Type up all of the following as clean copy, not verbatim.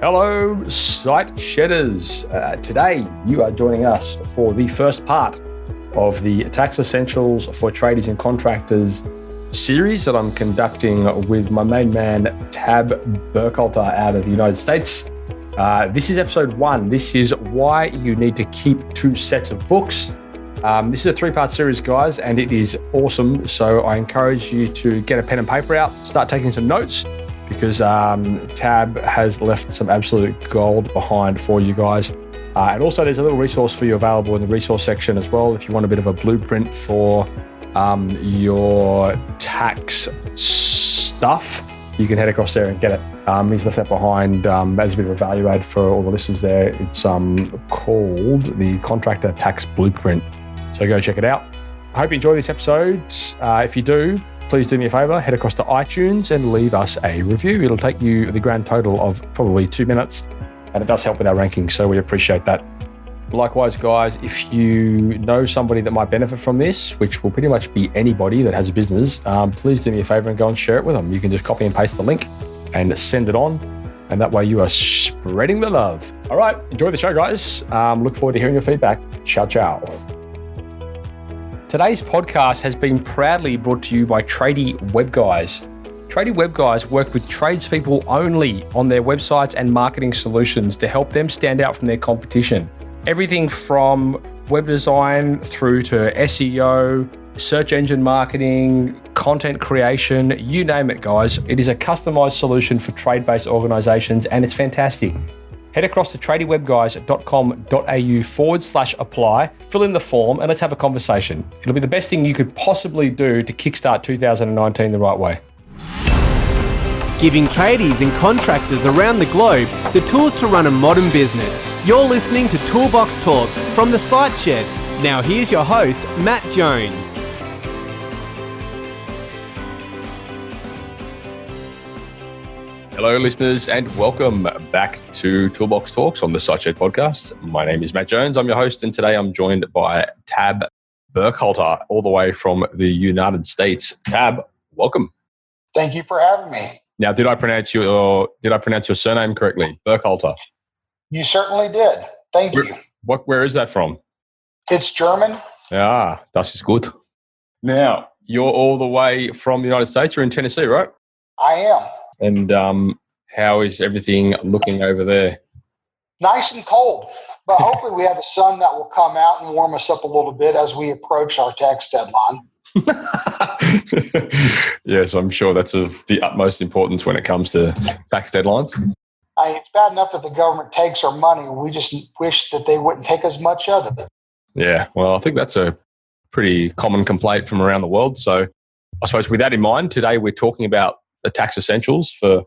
Hello, Site Shedders. Today, you are joining us for the first part of the Tax Essentials for Tradies and Contractors series that I'm conducting with my main man, Tab Burkhalter out of the United States. This is episode 1. This is why you need to keep 2 sets of books. This is a 3-part series, guys, and it is awesome. So I encourage you to get a pen and paper out, start taking some notes, because Tab has left some absolute gold behind for you guys. And also there's a little resource for you available in the resource section as well. If you want a bit of a blueprint for your tax stuff, you can head across there and get it. He's left that behind as a bit of a value add for all the listeners there. It's called the Contractor Tax Blueprint. So go check it out. I hope you enjoy this episode. If you do, please do me a favor, head across to iTunes and leave us a review. It'll take you the grand total of probably 2 minutes, and it does help with our rankings, so we appreciate that. Likewise, guys, if you know somebody that might benefit from this, which will pretty much be anybody that has a business, please do me a favor and go and share it with them. You can just copy and paste the link and send it on, and that way you are spreading the love. All right, enjoy the show, guys. Look forward to hearing your feedback. Ciao, ciao. Today's podcast has been proudly brought to you by Tradie Web Guys. Tradie Web Guys work with tradespeople only on their websites and marketing solutions to help them stand out from their competition. Everything from web design through to SEO, search engine marketing, content creation, you name it, guys. It is a customized solution for trade-based organizations, and it's fantastic. Head across to tradiewebguys.com.au/apply, fill in the form, and let's have a conversation. It'll be the best thing you could possibly do to kickstart 2019 the right way. Giving tradies and contractors around the globe the tools to run a modern business. You're listening to Toolbox Talks from the Site Shed. Now here's your host, Matt Jones. Hello, listeners, and welcome back to Toolbox Talks on the Site Shed podcast. My name is Matt Jones. I'm your host, and today I'm joined by Tab Burkhalter, all the way from the United States. Tab, welcome. Thank you for having me. Now, did I pronounce your surname correctly, Burkhalter? You certainly did. Thank you. Where is that from? It's German. Ah, das ist gut. Now, you're all the way from the United States. You're in Tennessee, right? I am. And how is everything looking over there? Nice and cold, but hopefully we have a sun that will come out and warm us up a little bit as we approach our tax deadline. Yes, I'm sure that's of the utmost importance when it comes to tax deadlines. It's bad enough that the government takes our money. We just wish that they wouldn't take as much of it. Yeah, well, I think that's a pretty common complaint from around the world. So I suppose with that in mind, today we're talking about the tax essentials for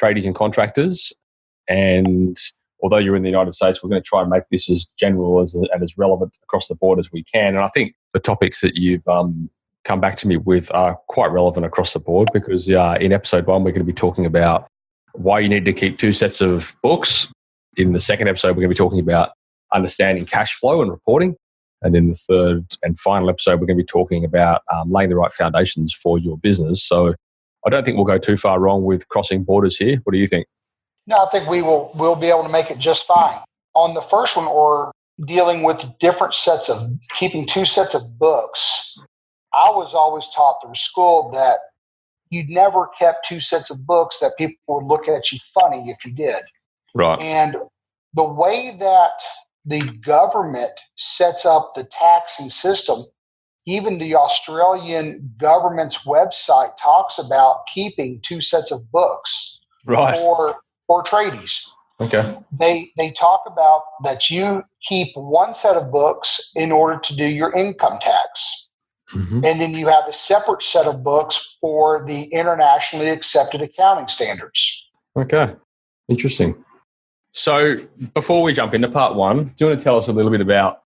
tradies and contractors. And although you're in the United States, we're going to try and make this as general and as relevant across the board as we can. And I think the topics that you've come back to me with are quite relevant across the board, because in episode 1, we're going to be talking about why you need to keep 2 sets of books. In the second episode, we're going to be talking about understanding cash flow and reporting. And in the third and final episode, we're going to be talking about laying the right foundations for your business. So I don't think we'll go too far wrong with crossing borders here. What do you think? No, I think we'll be able to make it just fine. On the first one, or dealing with keeping 2 sets of books, I was always taught through school that you never kept 2 sets of books, that people would look at you funny if you did. Right. And the way that the government sets up the taxing system, even the Australian government's website talks about keeping 2 sets of books for tradies. Okay. They talk about that you keep 1 set of books in order to do your income tax. Mm-hmm. And then you have a separate set of books for the internationally accepted accounting standards. Okay. Interesting. So before we jump into part 1, do you want to tell us a little bit about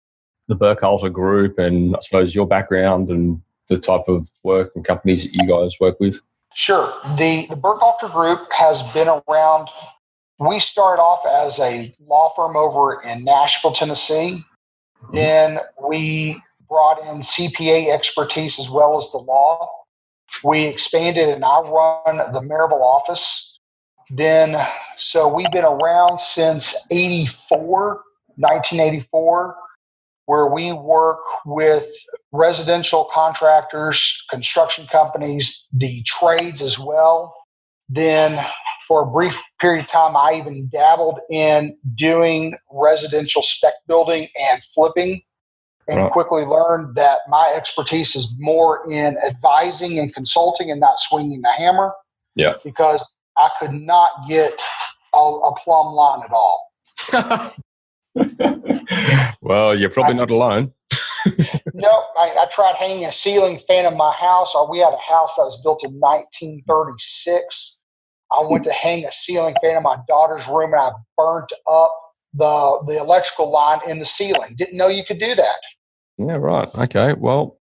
the Burkhalter Group and I suppose your background and the type of work and companies that you guys work with? Sure. The Burkhalter Group has been around. We started off as a law firm over in Nashville, Tennessee. Mm-hmm. Then we brought in CPA expertise as well as the law. We expanded, and I run the Maryville office. Then, so we've been around since 1984, where we work with residential contractors, construction companies, the trades as well. Then for a brief period of time, I even dabbled in doing residential spec building and flipping, and quickly learned that my expertise is more in advising and consulting and not swinging the hammer. Yeah. Because I could not get a plumb line at all. Well, you're probably not alone. No, I tried hanging a ceiling fan in my house. We had a house that was built in 1936. I went to hang a ceiling fan in my daughter's room, and I burnt up the electrical line in the ceiling. Didn't know you could do that. Yeah, right. Okay. Well,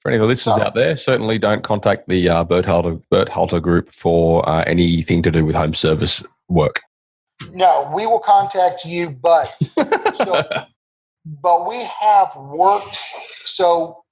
for any of the listeners out there, certainly don't contact the Bert Halter Group for anything to do with home service work. No, we will contact you, but we have worked. So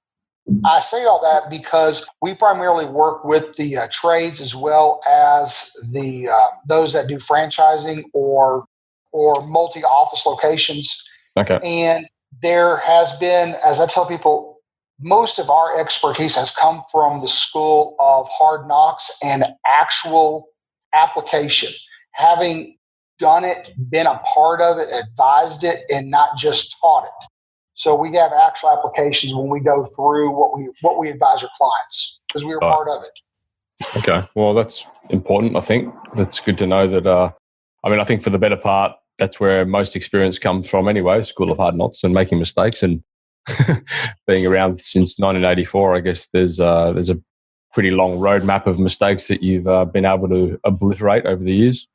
I say all that because we primarily work with the trades as well as the those that do franchising or multi-office locations. Okay. And there has been, as I tell people, most of our expertise has come from the school of hard knocks and actual application. Having done it, been a part of it, advised it, and not just taught it. So we have actual applications when we go through what we advise our clients because we were part of it. Okay. Well, that's important, I think. That's good to know that, I think for the better part, that's where most experience comes from anyway, School of Hard Knocks and making mistakes. And being around since 1984, I guess there's a pretty long roadmap of mistakes that you've been able to obliterate over the years.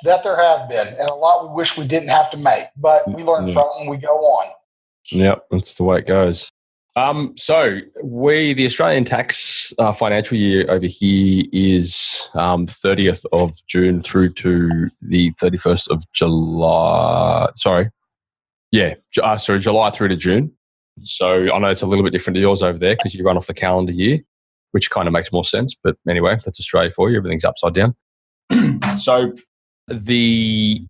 That there have been, and a lot we wish we didn't have to make, but we learn from them and we go on. Yep, that's the way it goes. So the Australian tax financial year over here is 30th of June through to the 31st of July. July through to June. So I know it's a little bit different to yours over there because you run off the calendar year, which kind of makes more sense. But anyway, that's Australia for you. Everything's upside down. So I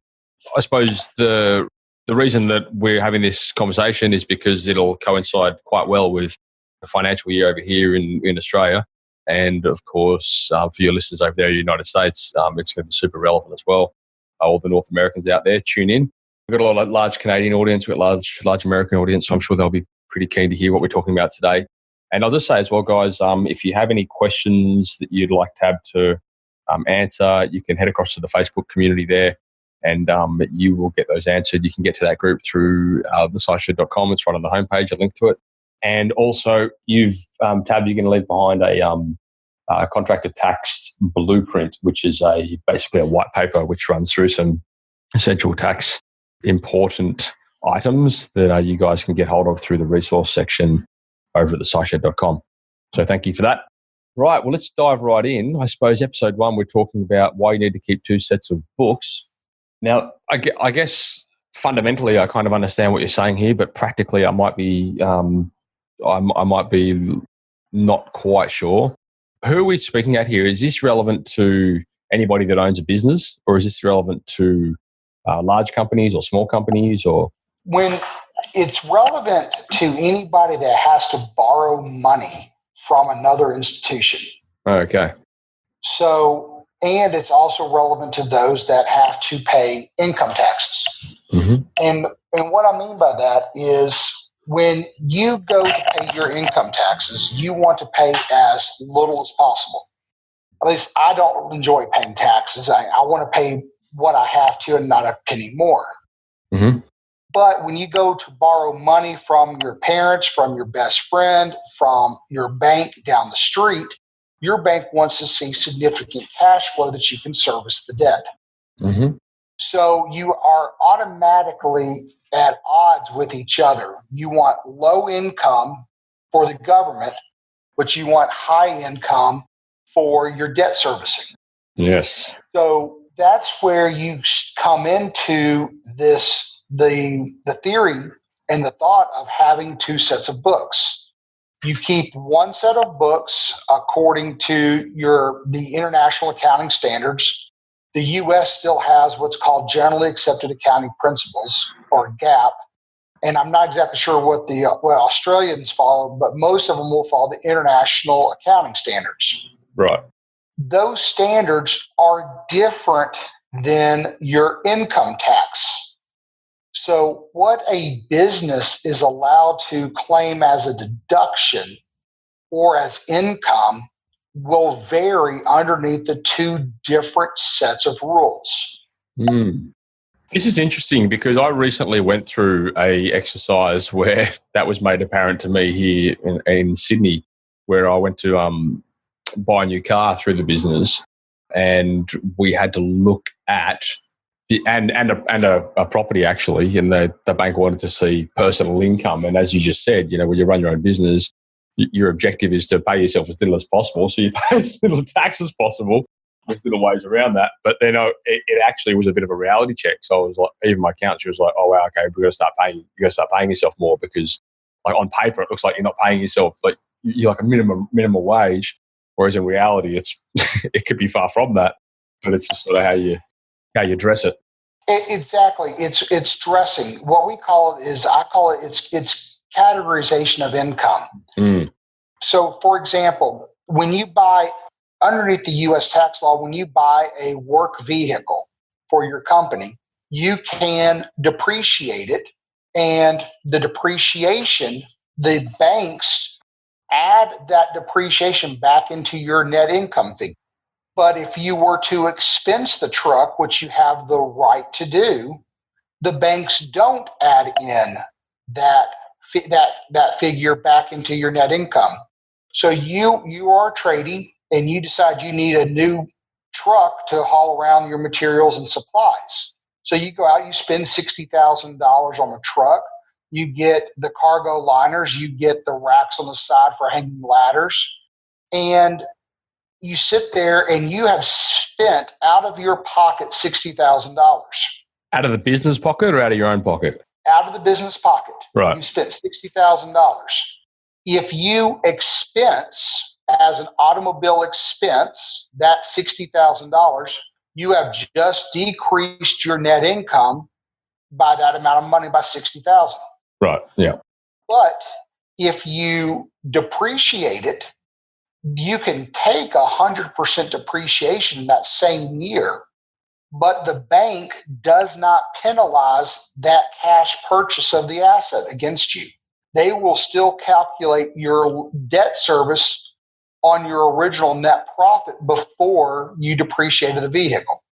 suppose the reason that we're having this conversation is because it'll coincide quite well with the financial year over here in Australia. And of course, for your listeners over there in the United States, it's going to be super relevant as well. All the North Americans out there, tune in. We've got a lot of large Canadian audience, we've got large American audience, so I'm sure they'll be pretty keen to hear what we're talking about today. And I'll just say as well, guys, if you have any questions that you'd like Tab to answer, you can head across to the Facebook community there and you will get those answered. You can get to that group through thesiteshed.com. It's right on the homepage, a link to it. And also, Tab, you're going to leave behind a contractor tax blueprint, which is basically a white paper which runs through some essential tax important items that you guys can get hold of through the resource section over at thesiteshed.com. So thank you for that. Right, well, let's dive right in. I suppose episode 1, we're talking about why you need to keep 2 sets of books. Now, I guess fundamentally, I kind of understand what you're saying here, but practically, I might be not quite sure. Who are we speaking at here? Is this relevant to anybody that owns a business, or is this relevant to large companies or small companies? Or when it's relevant to anybody that has to borrow money from another institution. Okay. So, and it's also relevant to those that have to pay income taxes. Mm-hmm. And what I mean by that is when you go to pay your income taxes, you want to pay as little as possible. At least I don't enjoy paying taxes. I want to pay what I have to and not a penny more. Mm-hmm. But when you go to borrow money from your parents, from your best friend, from your bank down the street, your bank wants to see significant cash flow that you can service the debt. Mm-hmm. So you are automatically at odds with each other. You want low income for the government, but you want high income for your debt servicing. Yes. So that's where you come into the theory and the thought of having 2 sets of books. You keep one set of books according to the international accounting standards. The U.S. still has what's called Generally Accepted Accounting Principles, or GAAP. And I'm not exactly sure what Australians follow, but most of them will follow the international accounting standards. Right. Those standards are different than your income tax. So what a business is allowed to claim as a deduction or as income will vary underneath the two different sets of rules. This is interesting because I recently went through a exercise where that was made apparent to me here in Sydney, where I went to buy a new car through the business, and we had to look at a property actually, and the bank wanted to see personal income. And as you just said, when you run your own business, your objective is to pay yourself as little as possible, so you pay as little tax as possible. There's little ways around that, but then it actually was a bit of a reality check. So I was like, even my accountant, she was like, "Oh wow, okay, we've got to start paying. You got to start paying yourself more because, like on paper, it looks like you're not paying yourself. Like you're like a minimum wage, whereas in reality, it could be far from that. But it's just sort of how you dress it. Exactly, it's dressing. What we call it is, I call it it's categorization of income. So, for example, when you buy underneath the U.S. tax law, when you buy a work vehicle for your company, you can depreciate it, and the depreciation, the banks add that depreciation back into your net income figure. But if you were to expense the truck, which you have the right to do, the banks don't add in that figure back into your net income. So you are trading, and you decide you need a new truck to haul around your materials and supplies. So you go out, you spend $60,000 on a truck, you get the cargo liners, you get the racks on the side for hanging ladders, and you sit there and you have spent out of your pocket $60,000. Out of the business pocket or out of your own pocket? Out of the business pocket. Right. You spent $60,000. If you expense as an automobile expense that $60,000, you have just decreased your net income by that amount of money by $60,000. Right. Yeah. But if you depreciate it, you can take 100% depreciation that same year, but the bank does not penalize that cash purchase of the asset against you. They will still calculate your debt service on your original net profit before you depreciated the vehicle.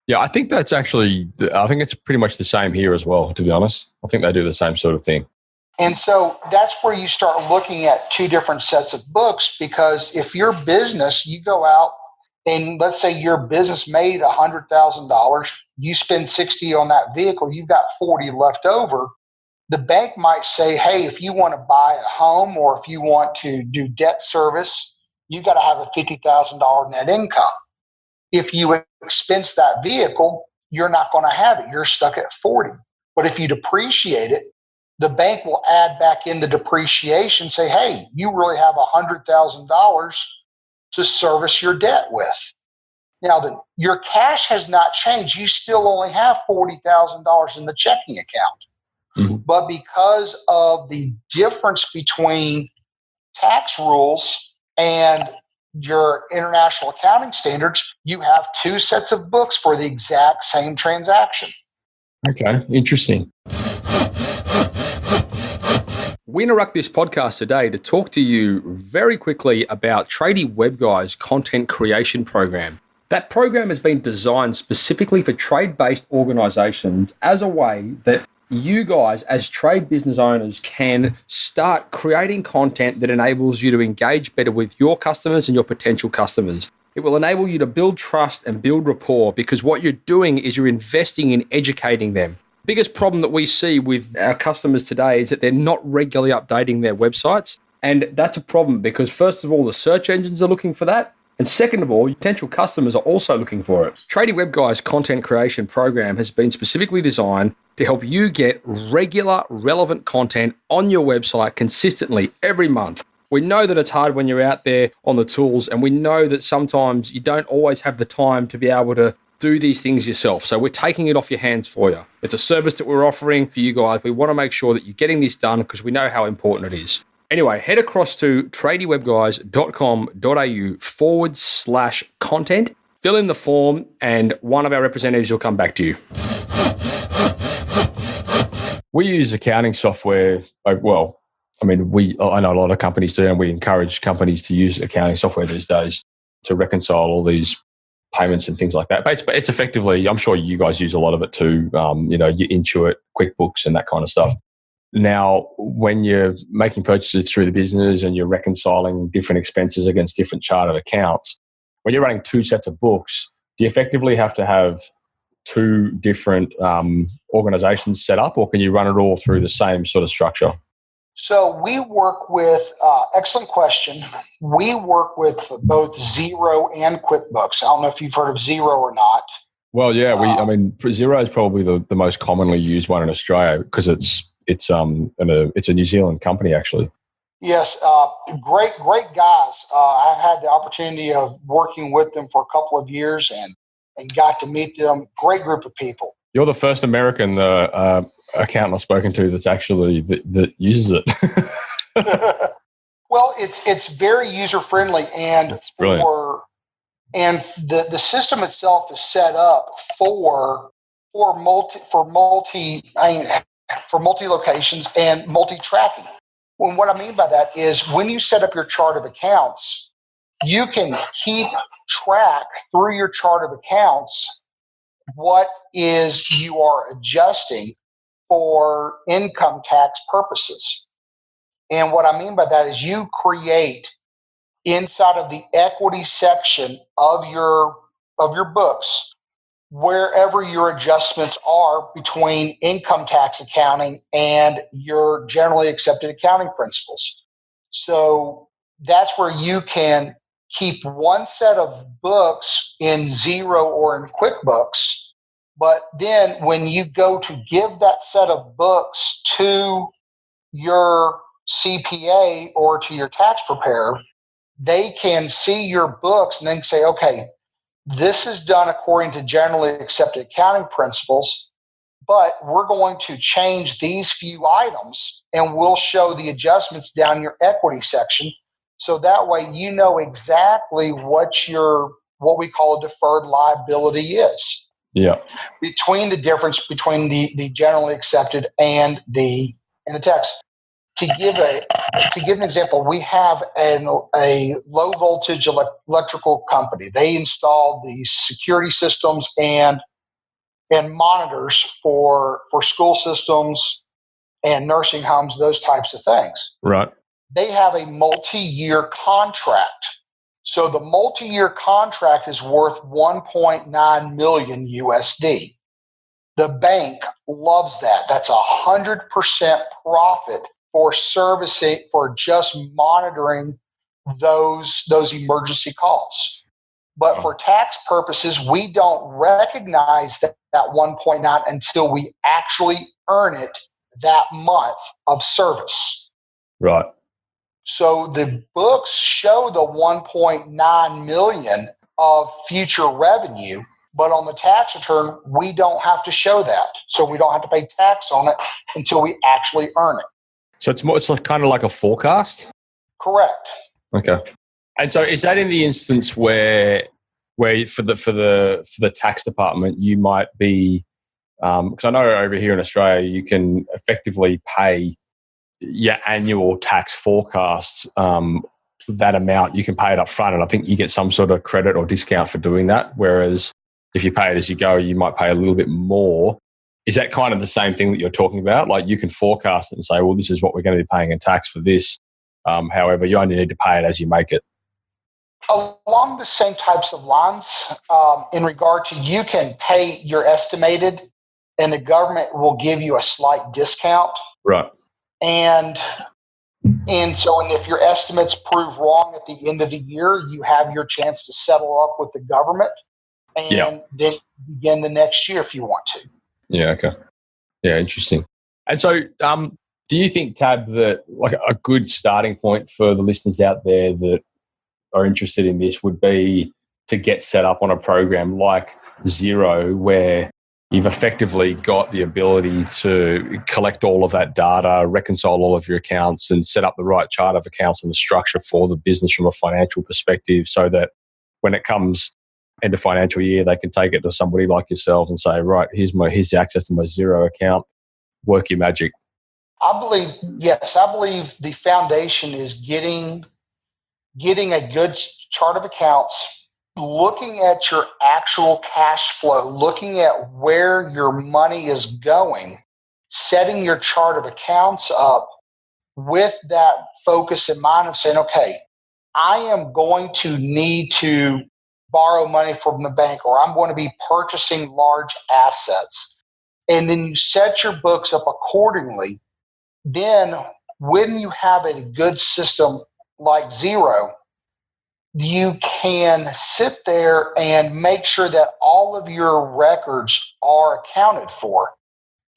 Yeah, I think it's pretty much the same here as well, to be honest. I think they do the same sort of thing. And so that's where you start looking at two different sets of books, because if your business, you go out and let's say your business made $100,000, you spend $60,000 on that vehicle, you've got $40,000 left over. The bank might say, hey, if you want to buy a home or if you want to do debt service, you got to have a $50,000 net income. If you expense that vehicle, you're not going to have it. You're stuck at 40. But if you depreciate it, the bank will add back in the depreciation, say, hey, you really have $100,000 to service your debt with. Now, your cash has not changed. You still only have $40,000 in the checking account. Mm-hmm. But because of the difference between tax rules and your international accounting standards, you have two sets of books for the exact same transaction. Okay, interesting. We interrupt this podcast today to talk to you very quickly about Tradie Web Guy's content creation program. That program has been designed specifically for trade-based organizations as a way that you guys as trade business owners can start creating content that enables you to engage better with your customers and your potential customers. It will enable you to build trust and build rapport, because what you're doing is you're investing in educating them. Biggest problem that we see with our customers today is that they're not regularly updating their websites. And that's a problem because, first of all, the search engines are looking for that. And second of all, potential customers are also looking for it. Tradie Web Guy's content creation program has been specifically designed to help you get regular, relevant content on your website consistently every month. We know that it's hard when you're out there on the tools, and we know that sometimes you don't always have the time to be able to do these things yourself. So we're taking it off your hands for you. It's a service that we're offering for you guys. We want to make sure that you're getting this done because we know how important it is. Anyway, head across to tradiewebguys.com.au/content, fill in the form, and one of our representatives will come back to you. We use accounting software. Well, I know a lot of companies do, and we encourage companies to use accounting software these days to reconcile all these payments and things like that. But it's effectively, I'm sure you guys use a lot of it too, your Intuit, QuickBooks and that kind of stuff. Now, when you're making purchases through the business and you're reconciling different expenses against different chartered accounts, when you're running two sets of books, do you effectively have to have two different organizations set up, or can you run it all through the same sort of structure? So we work with, excellent question. We work with both Xero and QuickBooks. I don't know if you've heard of Xero or not. Well, yeah, Xero is probably the most commonly used one in Australia because it's a New Zealand company, actually. Yes, great guys. I've had the opportunity of working with them for a couple of years and got to meet them. Great group of people. You're the first American accountant I've spoken to that's actually that uses it. Well, it's very user friendly, and the system itself is set up for multi locations and multi tracking. And what I mean by that is when you set up your chart of accounts, you can keep track through your chart of accounts what is you are adjusting for income tax purposes. And what I mean by that is you create inside of the equity section of your books wherever your adjustments are between income tax accounting and your generally accepted accounting principles. So that's where you can keep one set of books in Xero or in QuickBooks, but then when you go to give that set of books to your CPA or to your tax preparer, they can see your books and then say, okay, this is done according to generally accepted accounting principles, but we're going to change these few items and we'll show the adjustments down your equity section. So that way you know exactly what we call a deferred liability is. Yeah. Between the difference between the generally accepted and the tax. To give an example, we have a low voltage electrical company. They install the security systems and monitors for school systems and nursing homes, those types of things. Right. They have a multi-year contract. So the multi-year contract is worth 1.9 million USD. The bank loves that. That's 100% profit for servicing, for just monitoring those emergency calls. But for tax purposes, we don't recognize that 1.9 until we actually earn it that month of service. Right. So the books show the 1.9 million of future revenue, but on the tax return, we don't have to show that. So we don't have to pay tax on it until we actually earn it. So it's like kind of like a forecast? Correct. Okay. And so is that in the instance where for the tax department you might be because I know over here in Australia you can effectively pay your annual tax forecasts, that amount you can pay it up front, and I think you get some sort of credit or discount for doing that, whereas if you pay it as you go you might pay a little bit more. Is that kind of the same thing that you're talking about? Like you can forecast it and say, well, this is what we're going to be paying in tax for this. However, you only need to pay it as you make it. Along the same types of lines, in regard to you can pay your estimated and the government will give you a slight discount. Right. And if your estimates prove wrong at the end of the year, you have your chance to settle up with the government and then begin the next year if you want to. Yeah, okay. Yeah, interesting. And so do Do you think, Tab, that like a good starting point for the listeners out there that are interested in this would be to get set up on a program like Xero, where you've effectively got the ability to collect all of that data, reconcile all of your accounts, and set up the right chart of accounts and the structure for the business from a financial perspective, so that when it comes end of financial year, they can take it to somebody like yourself and say, right, here's the access to my Xero account. Work your magic. I believe the foundation is getting a good chart of accounts, looking at your actual cash flow, looking at where your money is going, setting your chart of accounts up with that focus in mind of saying, okay, I am going to need to borrow money from the bank, or I'm going to be purchasing large assets. And then you set your books up accordingly. Then when you have a good system like Xero, you can sit there and make sure that all of your records are accounted for.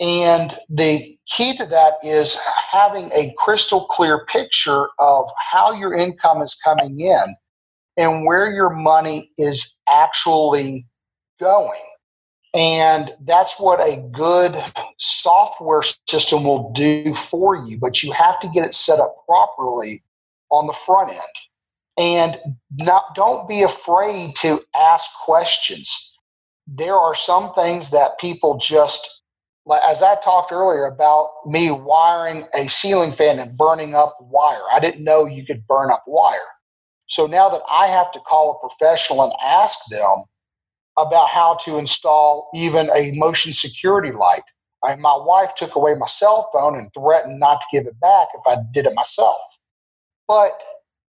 And the key to that is having a crystal clear picture of how your income is coming in and where your money is actually going. And that's what a good software system will do for you. But you have to get it set up properly on the front end. And don't be afraid to ask questions. There are some things that people just, as I talked earlier about me wiring a ceiling fan and burning up wire. I didn't know you could burn up wire. So now that I have to call a professional and ask them about how to install even a motion security light. My wife took away my cell phone and threatened not to give it back if I did it myself. But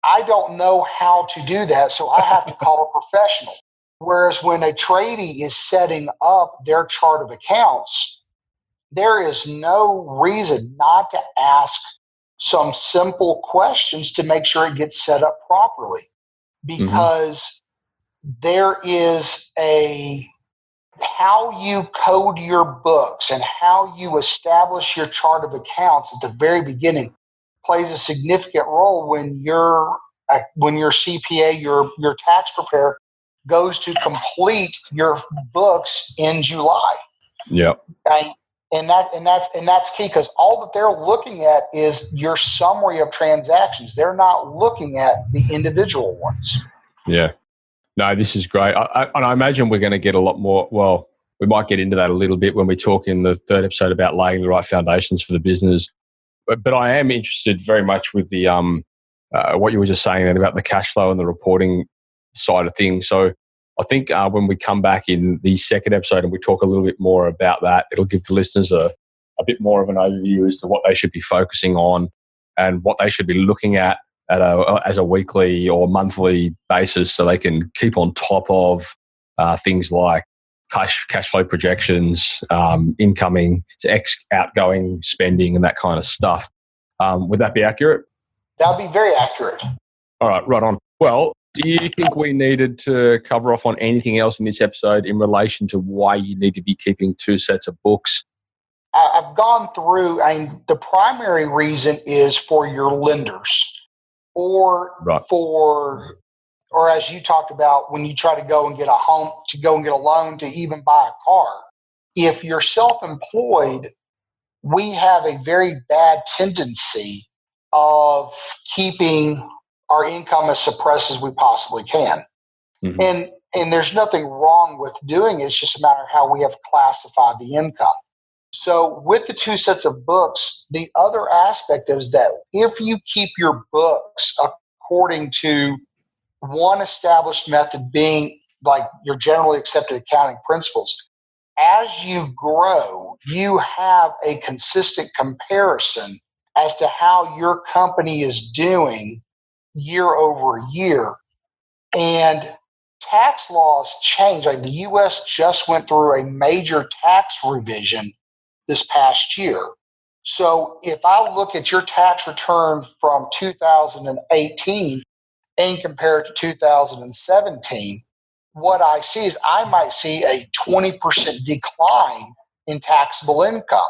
I don't know how to do that, so I have to call a professional. Whereas when a tradie is setting up their chart of accounts, there is no reason not to ask some simple questions to make sure it gets set up properly. Because there is how you code your books and how you establish your chart of accounts at the very beginning plays a significant role when your CPA, your tax preparer, goes to complete your books in July. Yep. Okay? And that's key, because all that they're looking at is your summary of transactions. They're not looking at the individual ones. Yeah. No, this is great. I imagine we're going to get a lot more. Well, we might get into that a little bit when we talk in the third episode about laying the right foundations for the business. But I am interested very much with the what you were just saying then about the cash flow and the reporting side of things. So I think when we come back in the second episode and we talk a little bit more about that, it'll give the listeners a bit more of an overview as to what they should be focusing on and what they should be looking at as a weekly or monthly basis, so they can keep on top of things like cash flow projections, incoming to outgoing spending, and that kind of stuff. Would that be accurate? That would be very accurate. All right, right on. Well, do you think we needed to cover off on anything else in this episode in relation to why you need to be keeping two sets of books? I've gone through, the primary reason is for your lenders, or or as you talked about, when you try to go and get a loan to even buy a car. If you're self-employed, we have a very bad tendency of keeping our income as suppressed as we possibly can. Mm-hmm. And there's nothing wrong with doing it. It's just a matter of how we have classified the income. So with the two sets of books, the other aspect is that if you keep your books according to one established method, being like your generally accepted accounting principles, as you grow, you have a consistent comparison as to how your company is doing year over year. And tax laws change. Like the U.S. just went through a major tax revision this past year. So if I look at your tax return from 2018 and compare it to 2017, what I see is I might see a 20% decline in taxable income.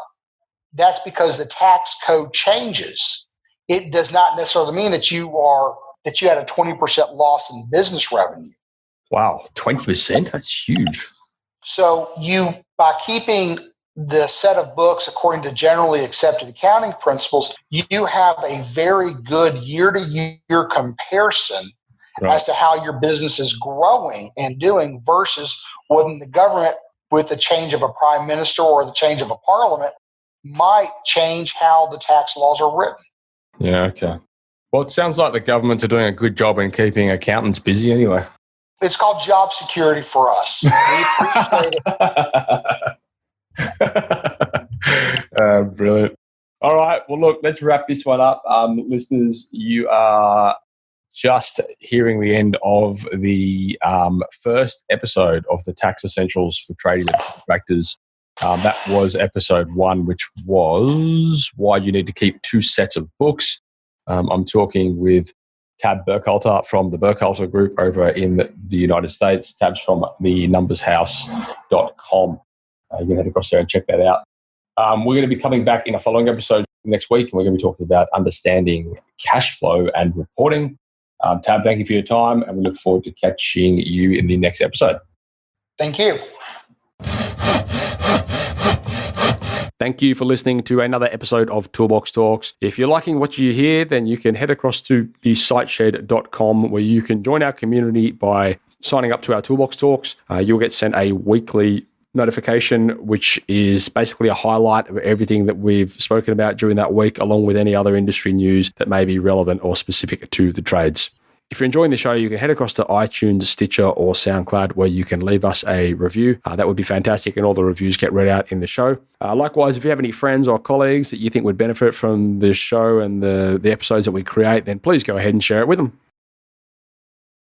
that's because the tax code changes. It does not necessarily mean that you had a 20% loss in business revenue. Wow, 20%? That's huge. So by keeping the set of books according to generally accepted accounting principles, you have a very good year-to-year comparison as to how your business is growing and doing versus when the government, with the change of a prime minister or the change of a parliament, might change how the tax laws are written. Yeah, okay. Well, it sounds like the governments are doing a good job in keeping accountants busy anyway. It's called job security for us. We appreciate it. Brilliant. All right. Well, look, let's wrap this one up. Listeners, you are just hearing the end of the first episode of the Tax Essentials for Tradies and Contractors. That was episode 1, which was why you need to keep 2 sets of books. I'm talking with Tab Burkhalter from the Burkhalter Group over in the United States. Tab's from the numbershouse.com. You can head across there and check that out. We're going to be coming back in a following episode next week, and we're going to be talking about understanding cash flow and reporting. Tab, thank you for your time, and we look forward to catching you in the next episode. Thank you. Thank you for listening to another episode of Toolbox Talks. If you're liking what you hear, then you can head across to the siteshed.com where you can join our community by signing up to our Toolbox Talks. You'll get sent a weekly notification, which is basically a highlight of everything that we've spoken about during that week, along with any other industry news that may be relevant or specific to the trades. If you're enjoying the show, you can head across to iTunes, Stitcher, or SoundCloud, where you can leave us a review. That would be fantastic, and all the reviews get read out in the show. Likewise, if you have any friends or colleagues that you think would benefit from the show and the episodes that we create, then please go ahead and share it with them.